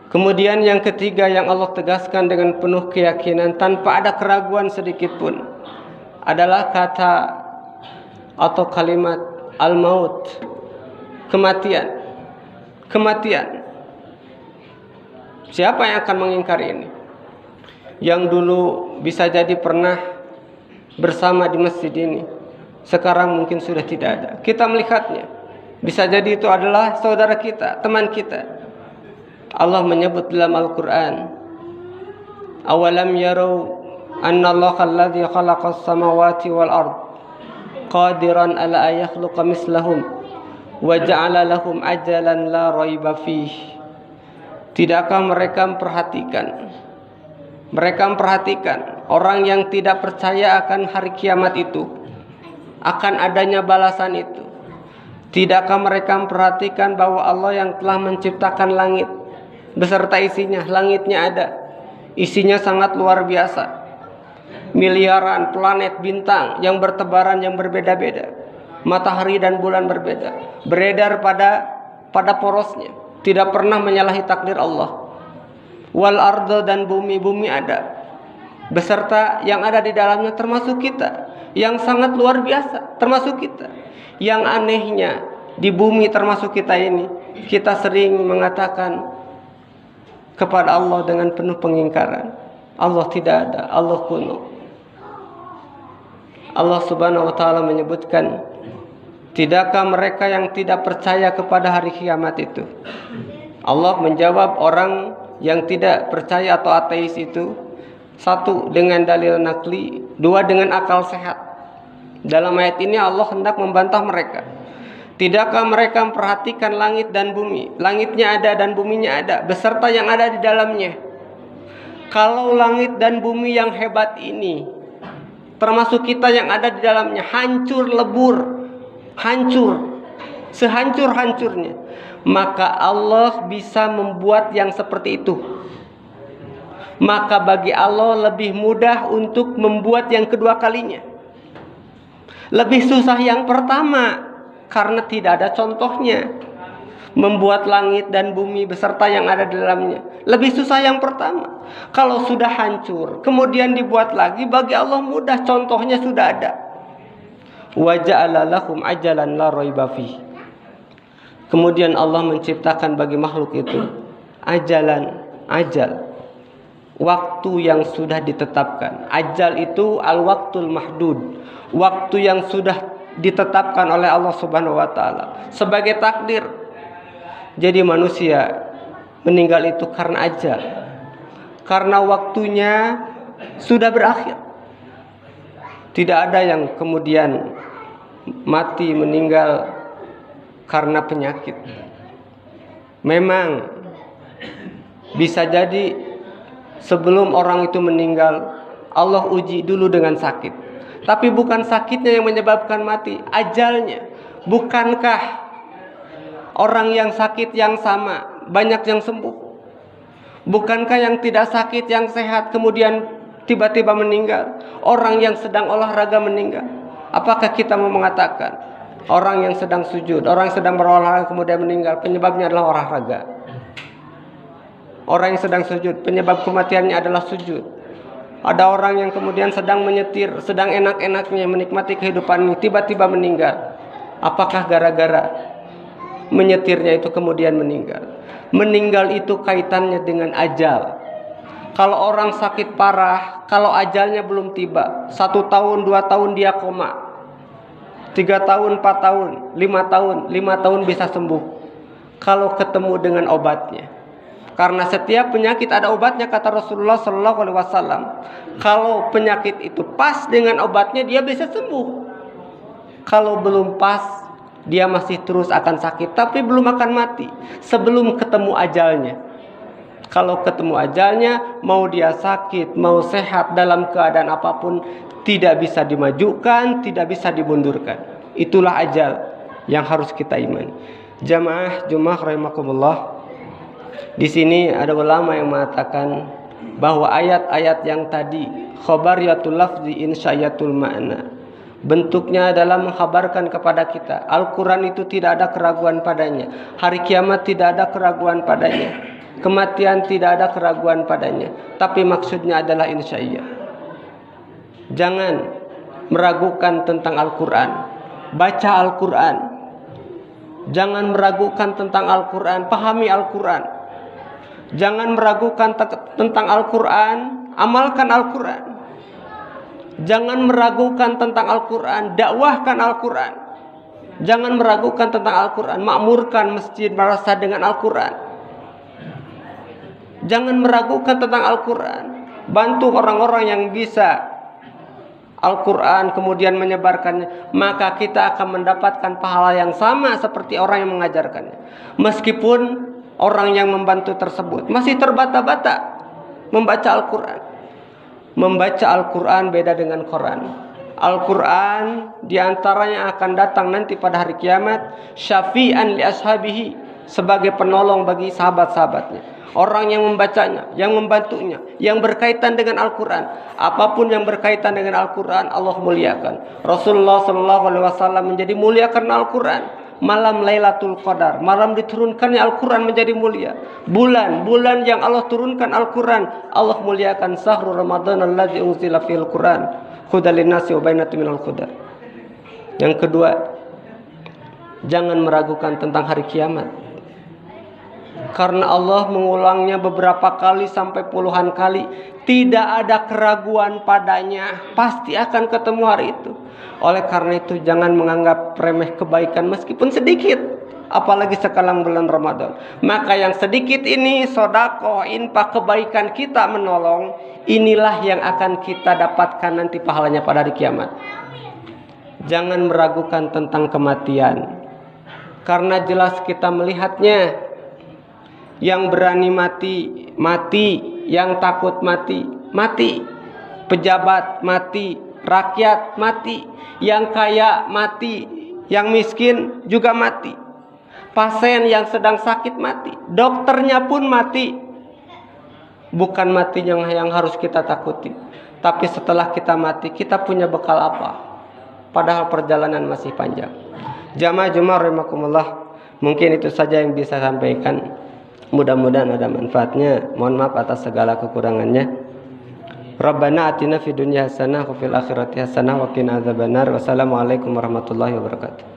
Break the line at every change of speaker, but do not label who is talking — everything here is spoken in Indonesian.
Kemudian yang ketiga yang Allah tegaskan dengan penuh keyakinan tanpa ada keraguan sedikit pun adalah kata atau kalimat al-maut, kematian. Kematian. Siapa yang akan mengingkari ini? Yang dulu bisa jadi pernah bersama di masjid ini, sekarang mungkin sudah tidak ada. Kita melihatnya, bisa jadi itu adalah saudara kita, teman kita. Allah menyebut dalam Al-Quran, awalam yarau anna Allah alladhi khalaqas samawati wal ard qadiran ala ayakhluqa mislahum wa ja'ala lahum ajalan la raiba fih. Tidakkah mereka memperhatikan orang yang tidak percaya akan hari kiamat itu, akan adanya balasan itu? Tidakkah mereka memperhatikan bahwa Allah yang telah menciptakan langit beserta isinya, langitnya ada, isinya sangat luar biasa, miliaran planet bintang yang bertebaran yang berbeda-beda, matahari dan bulan berbeda, beredar pada porosnya, tidak pernah menyalahi takdir Allah. Wal ardo, dan bumi ada, beserta yang ada di dalamnya, termasuk kita, yang sangat luar biasa, termasuk kita. Yang anehnya di bumi termasuk kita ini, kita sering mengatakan kepada Allah dengan penuh pengingkaran, Allah tidak ada, Allah kuno. Allah Subhanahu wa taala menyebutkan, tidakkah mereka yang tidak percaya kepada hari kiamat itu? Allah menjawab orang yang tidak percaya atau ateis itu, satu dengan dalil nakli, dua dengan akal sehat. Dalam ayat ini Allah hendak membantah mereka. Tidakkah mereka memperhatikan langit dan bumi? Langitnya ada dan buminya ada, beserta yang ada di dalamnya. Kalau langit dan bumi yang hebat ini, termasuk kita yang ada di dalamnya, hancur lebur, hancur, sehancur-hancurnya, maka Allah bisa membuat yang seperti itu. Maka bagi Allah lebih mudah untuk membuat yang kedua kalinya. Lebih susah yang pertama, karena tidak ada contohnya. Membuat langit dan bumi beserta yang ada di dalamnya lebih susah yang pertama. Kalau sudah hancur kemudian dibuat lagi, bagi Allah mudah, contohnya sudah ada. Wa ja'ala lahum ajalan la raiba fih. Kemudian Allah menciptakan bagi makhluk itu ajal, waktu yang sudah ditetapkan. Ajal itu al-waqtul mahdud, waktu yang sudah ditetapkan oleh Allah Subhanahu wa taala sebagai takdir. Jadi manusia meninggal itu karena ajal, karena waktunya sudah berakhir. Tidak ada yang kemudian mati meninggal karena penyakit. Memang bisa jadi sebelum orang itu meninggal Allah uji dulu dengan sakit, tapi bukan sakitnya yang menyebabkan mati, ajalnya. Bukankah orang yang sakit yang sama banyak yang sembuh? Bukankah yang tidak sakit yang sehat kemudian tiba-tiba meninggal? Orang yang sedang olahraga meninggal. Apakah kita mau mengatakan orang yang sedang sujud, orang yang sedang berolahraga kemudian meninggal, penyebabnya adalah olahraga? Orang yang sedang sujud, penyebab kematiannya adalah sujud. Ada orang yang kemudian sedang menyetir, sedang enak-enaknya menikmati kehidupan ini, tiba-tiba meninggal. Apakah gara-gara menyetirnya itu kemudian meninggal? Meninggal itu kaitannya dengan ajal. Kalau orang sakit parah, kalau ajalnya belum tiba, 1 tahun, 2 tahun dia koma, 3 tahun, 4 tahun, 5 tahun bisa sembuh kalau ketemu dengan obatnya. Karena setiap penyakit ada obatnya, kata Rasulullah SAW. Kalau penyakit itu pas dengan obatnya, dia bisa sembuh. Kalau belum pas, dia masih terus akan sakit, tapi belum akan mati sebelum ketemu ajalnya. Kalau ketemu ajalnya, mau dia sakit, mau sehat, dalam keadaan apapun, tidak bisa dimajukan, tidak bisa dimundurkan. Itulah ajal yang harus kita imani. Jamaah Jumat rahimakumullah. Di sini ada ulama yang mengatakan bahwa ayat-ayat yang tadi khabariyatul lafzi insyayatul ma'na, bentuknya adalah mengkhabarkan kepada kita Al-Quran itu tidak ada keraguan padanya, hari kiamat tidak ada keraguan padanya. Kematian tidak ada keraguan padanya, tapi maksudnya adalah insya'iyah. Jangan meragukan tentang Al-Quran. Baca Al-Quran. Jangan meragukan tentang Al-Quran. Pahami Al-Quran. Jangan meragukan tentang Al-Quran. Amalkan Al-Quran. Jangan meragukan tentang Al-Quran. Dakwahkan Al-Quran. Jangan meragukan tentang Al-Quran. Makmurkan masjid madrasah dengan Al-Quran. Jangan meragukan tentang Al-Quran. Bantu orang-orang yang bisa Al-Quran kemudian menyebarkannya, maka kita akan mendapatkan pahala yang sama seperti orang yang mengajarkannya. Meskipun orang yang membantu tersebut masih terbata-bata membaca Al-Quran. Membaca Al-Quran beda dengan Quran. Al-Quran diantaranya akan datang nanti pada hari kiamat syafi'an li ashabihi, sebagai penolong bagi sahabat-sahabatnya. Orang yang membacanya, yang membantunya, yang berkaitan dengan Al-Quran. Apapun yang berkaitan dengan Al-Quran, Allah muliakan. Rasulullah SAW menjadi mulia karena Al-Quran. Malam Lailatul Qadar, malam diturunkannya Al-Quran menjadi mulia. Bulan yang Allah turunkan Al-Quran, Allah muliakan. Syahrul Ramadan alladzi unzila fil Quran hudal linnasi wa bayyinatin minal huda. Yang kedua, jangan meragukan tentang hari kiamat. Karena Allah mengulangnya beberapa kali sampai puluhan kali. Tidak ada keraguan padanya. Pasti akan ketemu hari itu. Oleh karena itu jangan menganggap remeh kebaikan meskipun sedikit. Apalagi sekarang bulan Ramadan. Maka yang sedikit ini, sedekah, infak, kebaikan kita menolong, inilah yang akan kita dapatkan nanti pahalanya pada hari kiamat. Jangan meragukan tentang kematian. Karena jelas kita melihatnya. Yang berani mati, mati. Yang takut mati, mati. Pejabat mati, rakyat mati. Yang kaya mati, yang miskin juga mati. Pasien yang sedang sakit mati, dokternya pun mati. Bukan mati yang harus kita takuti, tapi setelah kita mati, kita punya bekal apa? Padahal perjalanan masih panjang. Jamaah rahimakumullah, mungkin itu saja yang bisa saya sampaikan. Mudah-mudahan ada manfaatnya. Mohon maaf atas segala kekurangannya. Rabbana atina fid dunya hasanah wa fil akhirati hasanah wa qina adzabannar. Wassalamualaikum warahmatullahi wabarakatuh.